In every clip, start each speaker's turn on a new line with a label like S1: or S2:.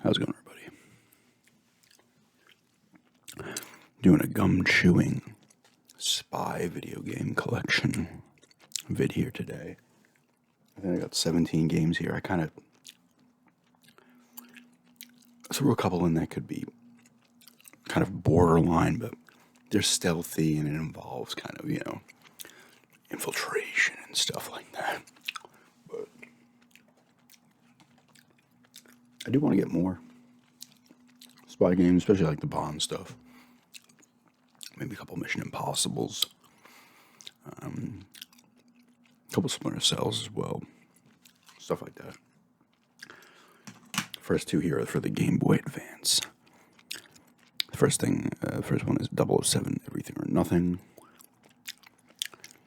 S1: How's it going, everybody? Doing a gum chewing spy video game collection vid here today. I think I got 17 games here. I threw a couple in that could be kind of borderline, but they're stealthy and it involves kind of, infiltration and stuff like that. But I do want to get more spy games, especially like the Bond stuff. Maybe a couple Mission Impossibles. A couple Splinter Cells as well. Stuff like that. First two here are for the Game Boy Advance. The first one is 007 Everything or Nothing.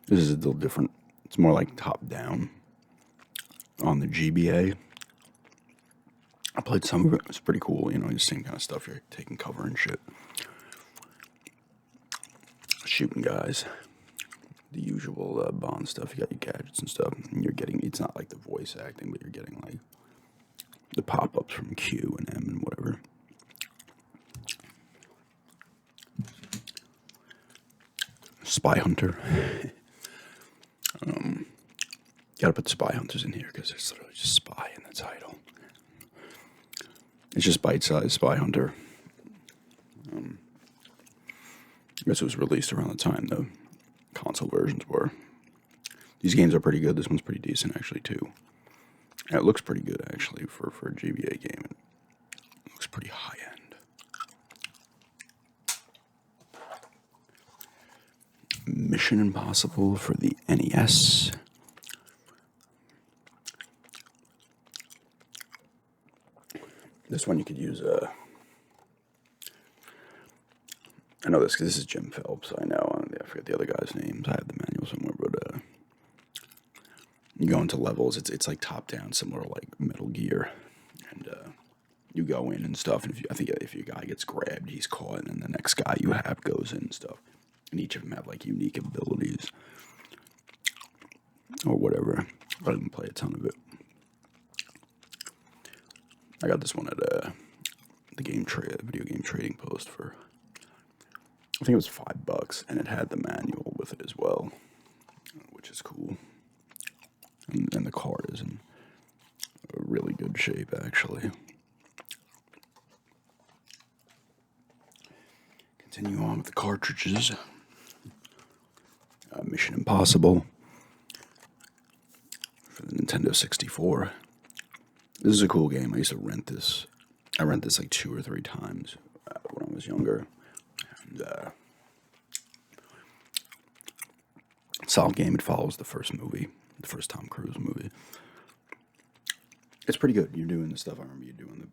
S1: This is a little different. It's more like top-down on the GBA. I played some of it. It's pretty cool, just same kind of stuff. You're taking cover and shit. Shooting guys. The usual Bond stuff. You got your gadgets and stuff. And you're getting, it's not like the voice acting, but you're getting like the pop-ups from Q and M and whatever. Spy Hunter. Gotta put Spy Hunters in here because there's literally just spy in the title. It's just bite-sized Spy Hunter. I guess it was released around the time the console versions were. These games are pretty good. This one's pretty decent, actually, too. And it looks pretty good, actually, for a GBA game. It looks pretty high-end. Mission Impossible for the NES. This one you could use I know this because this is Jim Phelps. I know. I forget the other guy's names. I have the manual somewhere, but you go into levels. It's like top down, similar to like Metal Gear, and you go in and stuff. And I think if your guy gets grabbed, he's caught, and then the next guy you have goes in and stuff. And each of them have like unique abilities or whatever. I didn't play a ton of it. I got this one at the video game trading post for, I think it was $5, and it had the manual with it as well, which is cool. And the card is in a really good shape, actually. Continue on with the cartridges. Mission Impossible for the Nintendo 64. This is a cool game. I used to rent this. I rent this like 2 or 3 times when I was younger. And solid game. It follows the first movie, the first Tom Cruise movie. It's pretty good. You're doing the stuff I remember you doing.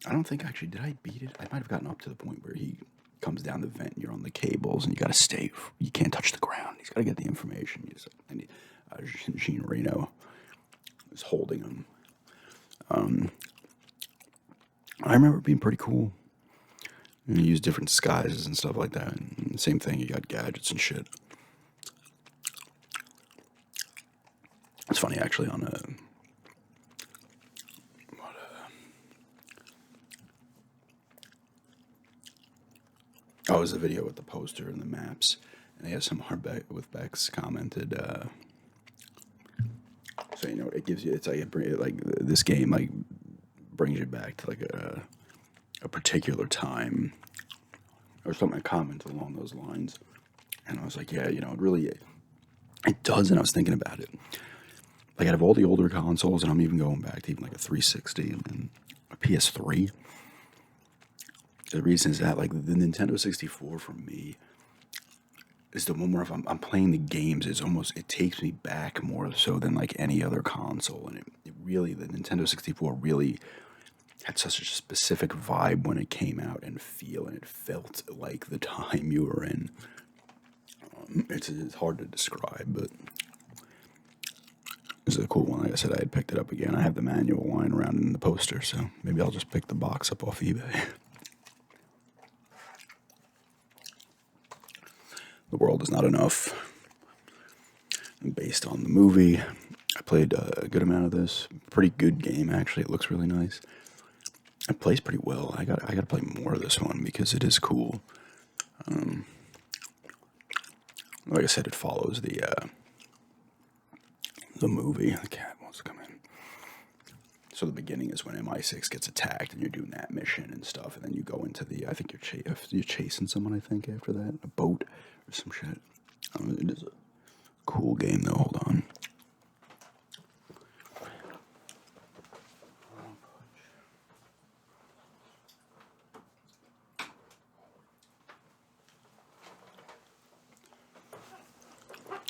S1: I don't think actually, did I beat it? I might have gotten up to the point where he comes down the vent and you're on the cables and you got to stay. You can't touch the ground. He's got to get the information. And Jean Reno is holding him. I remember it being pretty cool. You use different disguises and stuff like that. And same thing, you got gadgets and shit. It's funny, actually, on it was a video with the poster and the maps. And ASMR with Bex commented, so, it gives you, it's like this game, like, brings you back to, like, a particular time or something, a comment along those lines. And I was like, yeah, it really, it does, and I was thinking about it. Like, out of all the older consoles, and I'm even going back to even, like, a 360 and a PS3, the reason is that, like, the Nintendo 64 for me is the one where if I'm playing the games, it takes me back more so than like any other console. And it really, the Nintendo 64 really had such a specific vibe when it came out and feel, and it felt like the time you were in. It's hard to describe, but this is a cool one. Like I said, I had picked it up again. I have the manual lying around in the poster, so maybe I'll just pick the box up off eBay. The World Is Not Enough. Based on the movie, I played a good amount of this. Pretty good game, actually. It looks really nice. it plays pretty well. I got to play more of this one because it is cool. Like I said, it follows the movie. The cat wants to come in. So the beginning is when MI6 gets attacked, and you're doing that mission and stuff, and then you go into the. I think you're chasing someone. I think after that, a boat or some shit. It is a cool game though. Hold on.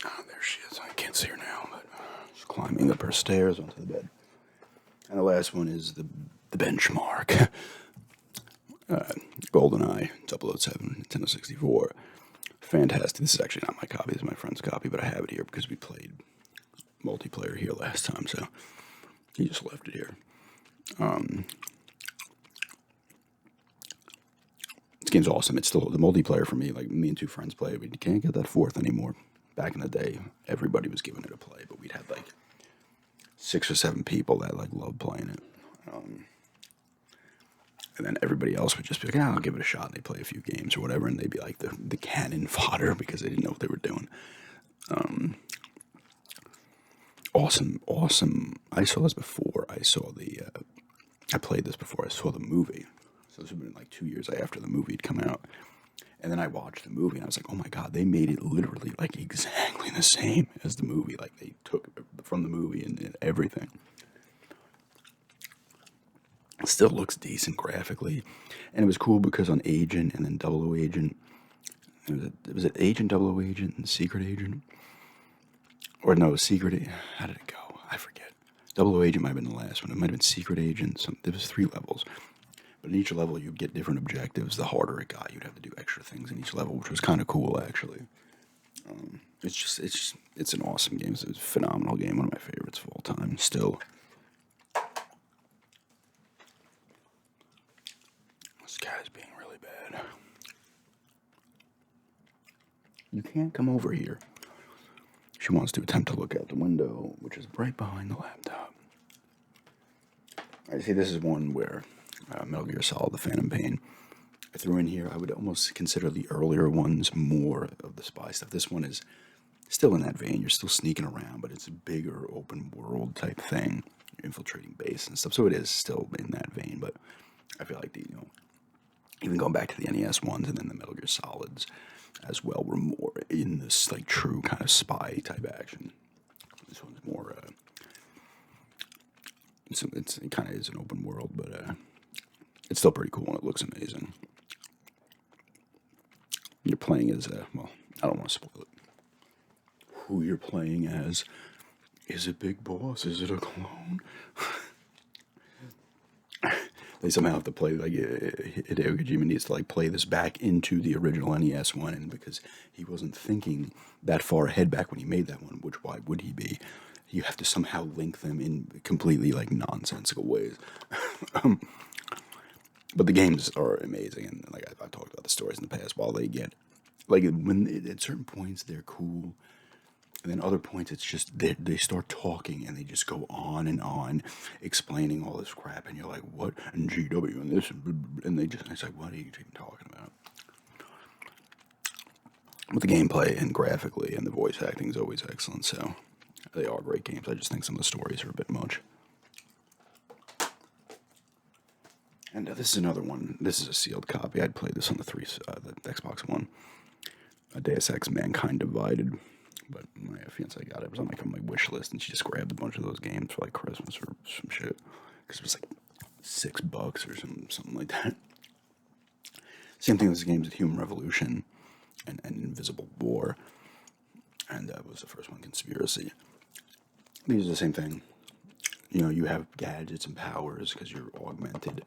S1: Oh, there she is. I can't see her now, but she's climbing up her stairs onto the bed. And the last one is the benchmark. GoldenEye 007, Nintendo 64. Fantastic. This is actually not my copy. This is my friend's copy, but I have it here because we played multiplayer here last time, so he just left it here. This game's awesome. It's still the multiplayer for me. Like, me and two friends play. We can't get that fourth anymore. Back in the day, everybody was giving it a play, but we'd had like 6 or 7 people that like loved playing it. And then everybody else would just be like, I'll give it a shot. And they'd play a few games or whatever, and they'd be like the cannon fodder because they didn't know what they were doing. Awesome. I saw this before. I played this before I saw the movie. So this would have been like 2 years after the movie had come out. And then I watched the movie, and I was like, oh my God, they made it literally like exactly the same as the movie. Like, they took from the movie and everything. It still looks decent graphically. And it was cool because on Agent and then Double O Agent, was it Agent, Double O Agent, and Secret Agent? Or no, Secret, how did it go? I forget. Double O Agent might have been the last one. It might have been Secret Agent. There was 3 levels. But in each level, you'd get different objectives. The harder it got, you'd have to do extra things in each level, which was kind of cool, actually. It's an awesome game. It's a phenomenal game. One of my favorites of all time. Still. This guy's being really bad. You can't come over here. She wants to attempt to look out the window, which is right behind the laptop. I see this is one where Metal Gear Solid: The Phantom Pain. I threw in here. I would almost consider the earlier ones more of the spy stuff. This one is still in that vein. You're still sneaking around, but it's a bigger open world type thing. You're infiltrating base and stuff. So it is still in that vein, but I feel like even going back to the NES ones and then the Metal Gear Solids as well were more in this like true kind of spy type action. This one's more. It kind of is an open world, but it's still pretty cool and it looks amazing. You're playing as well, I don't want to spoil it. Who you're playing as? Is it Big Boss? Is it a clone? They somehow have to play like Hideo Kojima needs to like play this back into the original NES one, and because he wasn't thinking that far ahead back when he made that one, which why would he be? You have to somehow link them in completely like nonsensical ways. But the games are amazing, and like I've talked about the stories in the past. While they get like at certain points they're cool, and then other points it's just they start talking and they just go on and on, explaining all this crap, and you're like, what? And GW and this, and it's like, what are you even talking about? But the gameplay and graphically and the voice acting is always excellent. So they are great games. I just think some of the stories are a bit much. And this is another one. This is a sealed copy. I'd played this on the Xbox One. Deus Ex: Mankind Divided. But my fiance got it. It was on like on my wish list, and she just grabbed a bunch of those games for like Christmas or some shit, because it was like $6 or something like that. Same thing with the games with Human Revolution and Invisible War, and that was the first one, Conspiracy. These are the same thing. You have gadgets and powers because you're augmented.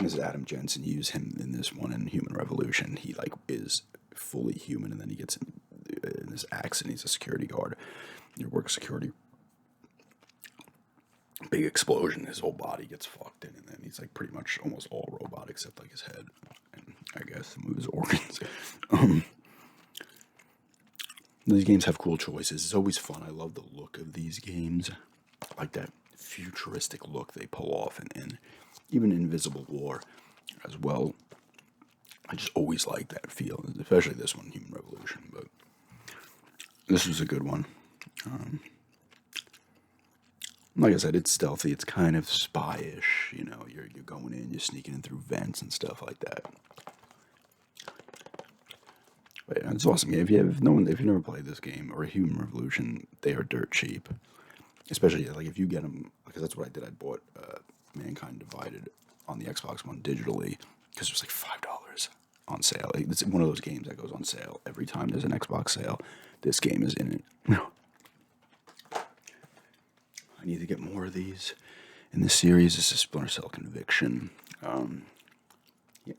S1: This is Adam Jensen. You use him in this one in Human Revolution. He like is fully human, and then he gets in this accident. He's a security guard. He works security. Big explosion. His whole body gets fucked in, and then he's like pretty much almost all robot except like his head, and I guess some of his organs. These games have cool choices. It's always fun. I love the look of these games, like that futuristic look they pull off, and even Invisible War as well. I just always like that feel, especially this one, Human Revolution. But this was a good one. Like I said, it's stealthy. It's kind of spy-ish. You know, you're going in, you're sneaking in through vents and stuff like that. But yeah, it's an awesome game. If you've never played this game or Human Revolution, they are dirt cheap. Especially like if you get them, because that's what I did. I bought Mankind Divided on the Xbox One digitally because it was like $5 on sale. It's one of those games that goes on sale every time there's an Xbox sale. This game is in it. I need to get more of these in this series. This is Splinter Cell Conviction. Yeah.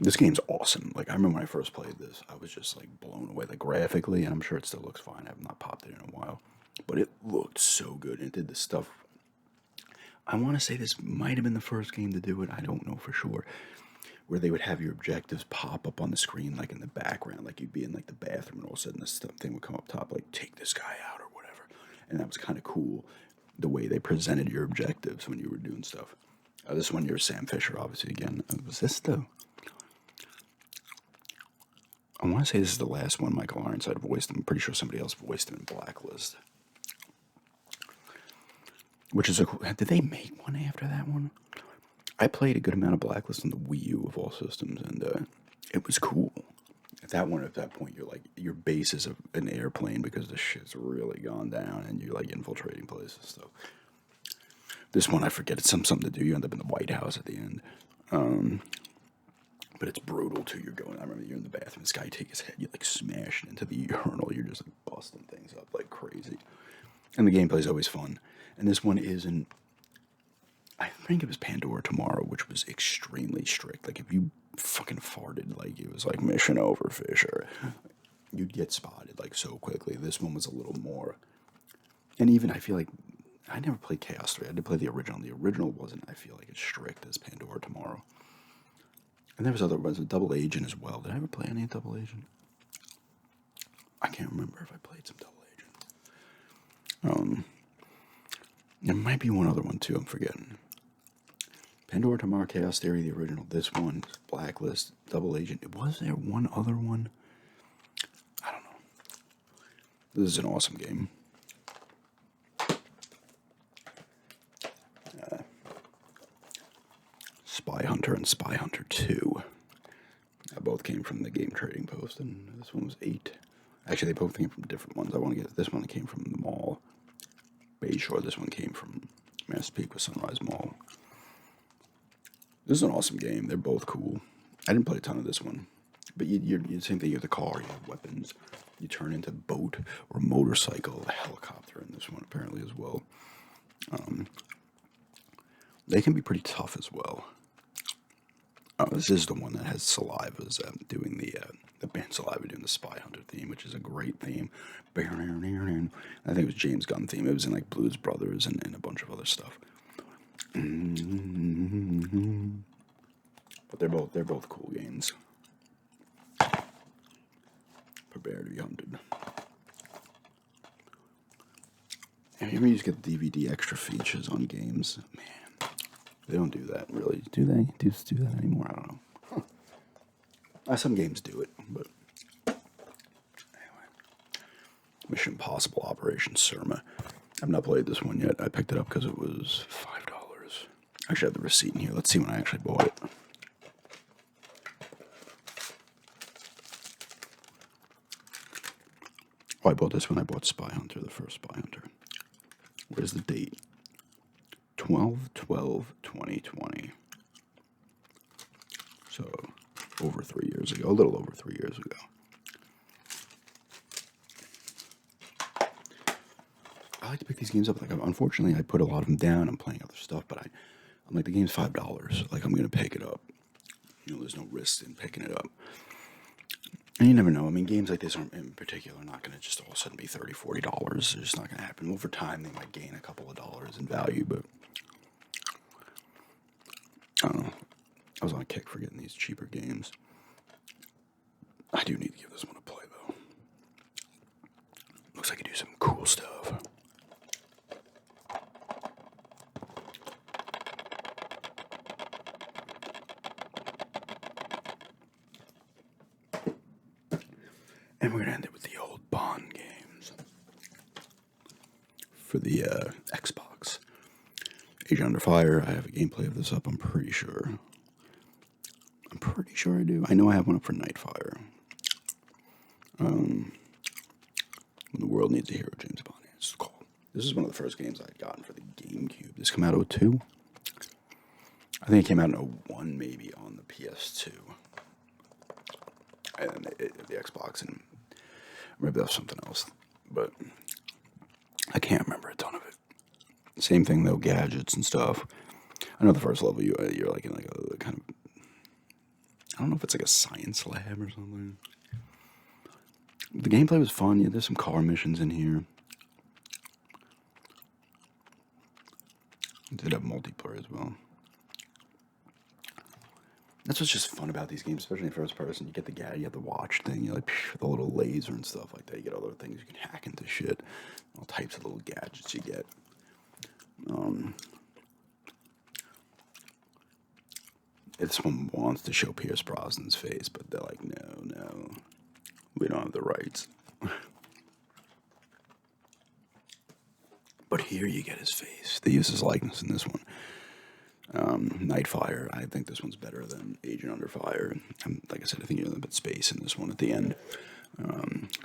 S1: This game's awesome. Like, I remember when I first played this, I was just, like, blown away, like, graphically, and I'm sure it still looks fine. I have not popped it in a while. But it looked so good. It did the stuff. I want to say this might have been the first game to do it. I don't know for sure. Where they would have your objectives pop up on the screen, like, in the background. Like, you'd be in, like, the bathroom, and all of a sudden this thing would come up top, like, take this guy out or whatever. And that was kind of cool, the way they presented your objectives when you were doing stuff. This one, you're Sam Fisher, obviously, again. Was this the... I want to say this is the last one Michael Ironside voiced. I'm pretty sure somebody else voiced him in Blacklist. Which is a cool... Did they make one after that one? I played a good amount of Blacklist on the Wii U of all systems, and it was cool. At that point, you're like, your base is an airplane because the shit's really gone down, and you're like infiltrating places. So this one, I forget, it's something to do. You end up in the White House at the end. But it's brutal too. You're going. I remember you're in the bathroom. This guy take his head. You like smash it into the urinal. You're just like busting things up like crazy. And the gameplay's always fun. And this one isn't. I think it was Pandora Tomorrow, which was extremely strict. Like if you fucking farted, like it was like mission over, Fisher. You'd get spotted like so quickly. This one was a little more. And even I feel like I never played Chaos 3. I did play the original. The original wasn't. I feel like as strict as Pandora Tomorrow. And there was other ones, Double Agent as well. Did I ever play any Double Agent? I can't remember if I played some Double Agent. There might be one other one too, I'm forgetting. Pandora Tomorrow, Chaos Theory, the original. This one, Blacklist, Double Agent. Was there one other one? I don't know. This is an awesome game. Spy Hunter and Spy Hunter 2. Both came from the Game Trading Post, and this one was 8. Actually, they both came from different ones. I want to get this one that came from the mall. Bayshore, this one came from Massapequa Sunrise Mall. This is an awesome game. They're both cool. I didn't play a ton of this one. But you're the same thing. You have the car, you have weapons. You turn into boat or motorcycle, a helicopter in this one apparently as well. They can be pretty tough as well. This is the one that has Saliva's doing the band Saliva doing the Spy Hunter theme, which is a great theme. I think it was James Gunn theme. It was in like Blues Brothers and a bunch of other stuff. But they're both cool games. Prepare to be hunted. And you just get DVD extra features on games, man. They don't do that, really. Do they? Do that anymore? I don't know. Some games do it, but anyway. Mission Impossible Operation Surma. I've not played this one yet. I picked it up because it was $5. Actually, I have the receipt in here. Let's see when I actually bought it. Oh, I bought this when I bought Spy Hunter, the first Spy Hunter. Where's the date? 12/12/2020. So, over 3 years ago. A little over 3 years ago. I like to pick these games up. Like, unfortunately, I put a lot of them down. I'm playing other stuff, but I'm like, the game's $5. Like, I'm going to pick it up. You know, there's no risk in picking it up. And you never know. I mean, games like this are in particular not going to just all of a sudden be $30, $40. It's just not going to happen. Over time, they might gain a couple of dollars in value, but I don't know. I was on a kick for getting these cheaper games. I do need to give this one a play, though. Looks like I do some cool stuff. And we're gonna end it with the old Bond games for the Xbox. Agent Under Fire. I have a gameplay of this up. I'm pretty sure. I do. I know I have one up for Nightfire. When the World Needs a Hero, James Bond. It's called. This is one of the first games I had gotten for the GameCube. This came out in 2002. I think it came out in 2001, maybe, on the PS2. And the Xbox, and maybe that was something else. But I can't remember a ton of it. Same thing, though, gadgets and stuff. I know the first level, you're like in like a kind of, I don't know if it's like a science lab or something. The gameplay was fun. Yeah, there's some car missions in here. It did have multiplayer as well. That's what's just fun about these games, especially in first person. You get the you have the watch thing, you like the little laser and stuff like that. You get other things you can hack into shit. All types of little gadgets you get. This one wants to show Pierce Brosnan's face, but they're like, no, we don't have the rights. But here you get his face. They use his likeness in this one. Nightfire. I think this one's better than Agent Under Fire. Like I said, I think you're a bit space in this one at the end.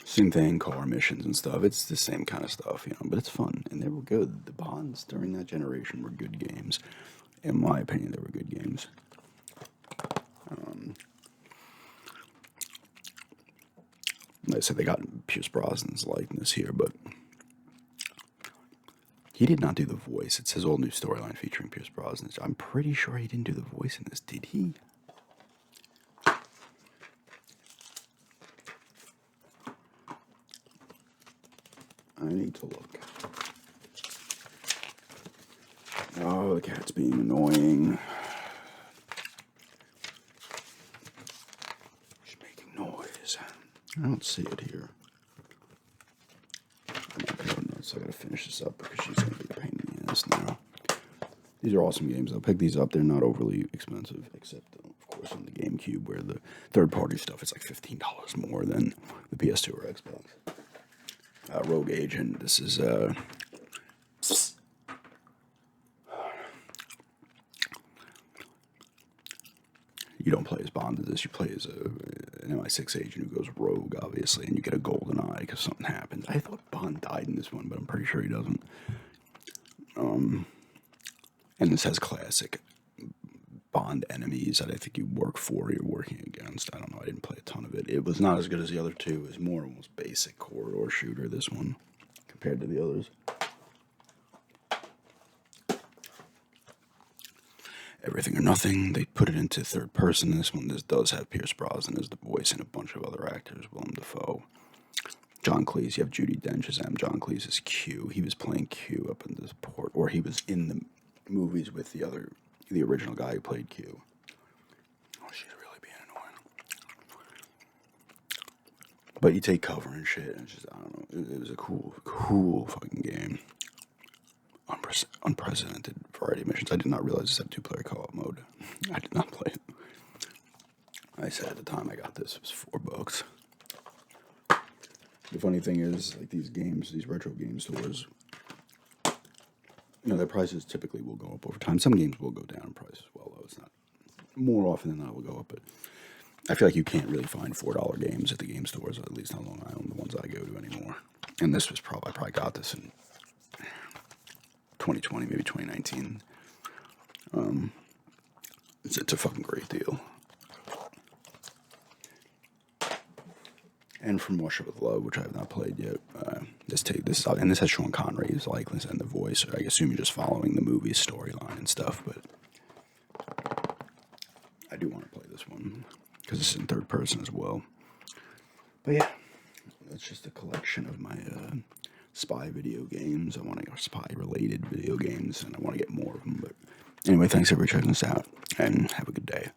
S1: Same thing, car missions and stuff. It's the same kind of stuff, but it's fun. And they were good. The Bonds during that generation were good games. In my opinion, they were good games. Like I said, they got Pierce Brosnan's likeness here, but he did not do the voice. It's his old new storyline featuring Pierce Brosnan. I'm pretty sure he didn't do the voice in this. Did he? I need to look. Oh, the cat's being annoying. She's making noise. I don't see it here. So I gotta finish this up because she's gonna be a pain in the ass now. These are awesome games. I'll pick these up. They're not overly expensive, except of course on the GameCube, where the third-party stuff is like $15 more than the PS2 or Xbox. Rogue Agent. This is you don't play as Bond in this. You play as an MI6 agent who goes rogue, obviously, and you get a golden eye because something happens. I thought Bond died in this one, but I'm pretty sure he doesn't. And this has classic Bond enemies that I think you work for, you're working against. I don't know. I didn't play a ton of it. It was not as good as the other two. It was more almost basic corridor shooter, this one, compared to the others. Everything or Nothing, they put it into third person. This one, this does have Pierce Brosnan as the voice and a bunch of other actors. Willem Dafoe, John Cleese, you have Judi Dench as M. John Cleese is Q. He was playing Q up in this port, or he was in the movies with the original guy who played Q. Oh, she's really being annoying. But you take cover and shit, and it's just, I don't know, it was a cool fucking game. Unprecedented variety missions. I did not realize this had two-player co-op mode. I did not play it. I said at the time I got this, it was $4. The funny thing is, like these games, these retro game stores, their prices typically will go up over time. Some games will go down in price as well, though. It's not more often than not it will go up, but I feel like you can't really find $4 games at the game stores, at least on Long Island, the ones I go to anymore. And this was I probably got this in 2020, maybe 2019. It's a fucking great deal. And from Russia with Love, which I have not played yet, this has Sean Connery's likeness and the voice. I assume you're just following the movie's storyline and stuff, but I do want to play this one because it's in third person as well. But yeah, that's just a collection of my spy video games. I want to get spy-related video games, and I want to get more of them. But anyway, thanks everybody for checking this out, and have a good day.